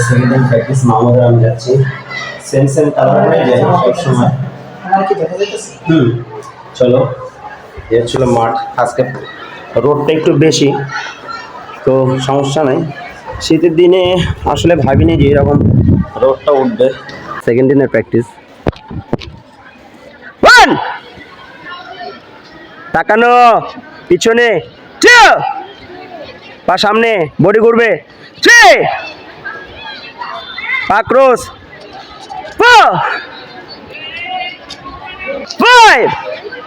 Second time practice Mahmud আমি যাচ্ছি same same colour হয়ে যায় সব সময়। আমার কি দেখা যাইতেছে? চলো এর ছিল মাঠ। আজকে রোদটা একটু বেশি, তো সমস্যা নাই। শীতের দিনে আসলে ভাবিনি যে এরকম রোদটা উঠবে। সেকেন্ড দিনের প্র্যাকটিস। তাকানো পিছনে, পা সামনে, বডি ঘুরবে, পা cross, 5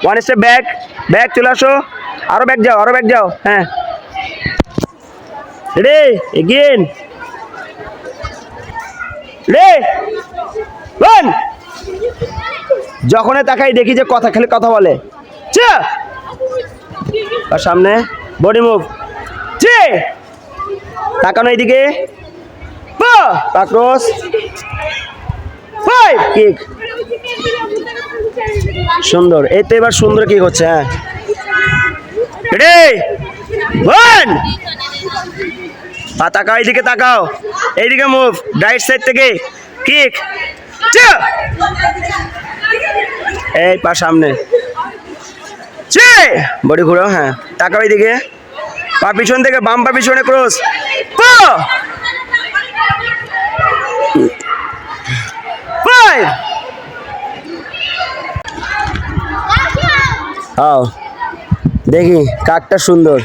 one step back, back চলে আসো, আরো ব্যাক যাও, আরো ব্যাক যাও। হ্যাঁ, রে এগেইন, রে ওয়ান। যখনই তাকাই দেখি যে কথা খেলে কথা বলে, আর সামনে বডি মুভ, তাকানো এইদিকে, পা ক্রস, 5 কিক। সুন্দর, এই তো এবার সুন্দর কিক হচ্ছে। হ্যাঁ, রেডি, ওয়ান। পা তাকাও, এইদিকে তাকাও, এইদিকে মুভ, রাইট সাইড থেকে কিক, এই পা সামনে, বডি ঘুরো। হ্যাঁ, তাকাও এইদিকে, পা পিছন থেকে, বাম পা পিছনে ক্রস, দেখি কাকটা সুন্দর।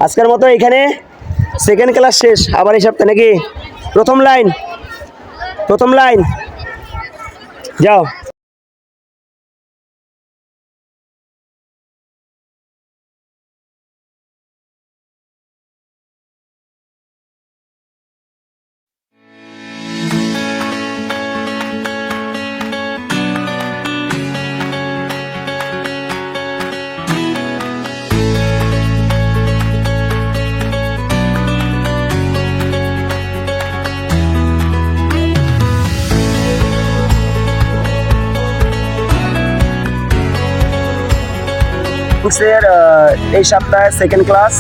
আজকের মতো এখানে সেকেন্ড ক্লাস শেষ। আবার এই সপ্তাহে নাকি প্রথম লাইন, প্রথম লাইন যাও। এই সপ্তাহে সেকেন্ড ক্লাস।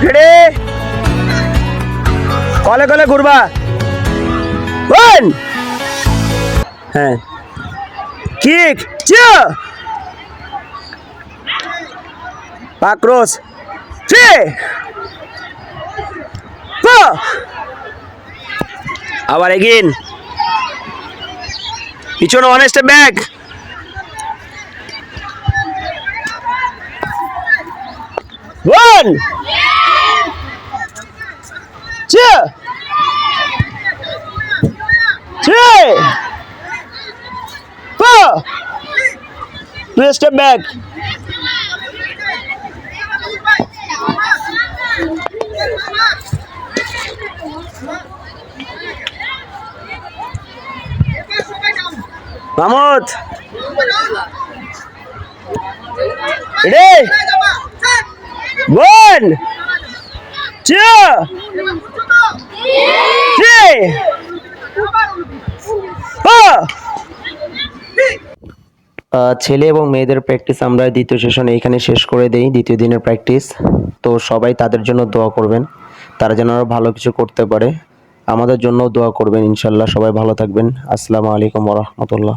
রেডি, কলে কলে ঘুরবা, ওয়ান। হ্যাঁ, কিক, পা ক্রস, 3 4। আবার এগেইন, পিছনে one step back, 1 2 3 4 2 step back, Mahmud ready, 1 2 3 4। ছেলে এবং মেয়েদের প্র্যাকটিস আমরা দ্বিতীয় সেশনে এখানে শেষ করে দেই, দ্বিতীয় দিনের প্র্যাকটিস। তো সবাই তাদের জন্য দোয়া করবেন, তারা যেন আরও ভালো কিছু করতে পারে। আমাদের জন্যও দোয়া করবেন ইনশাল্লাহ। সবাই ভালো থাকবেন। আসসালামু আলাইকুম ওয়া রাহমাতুল্লাহ।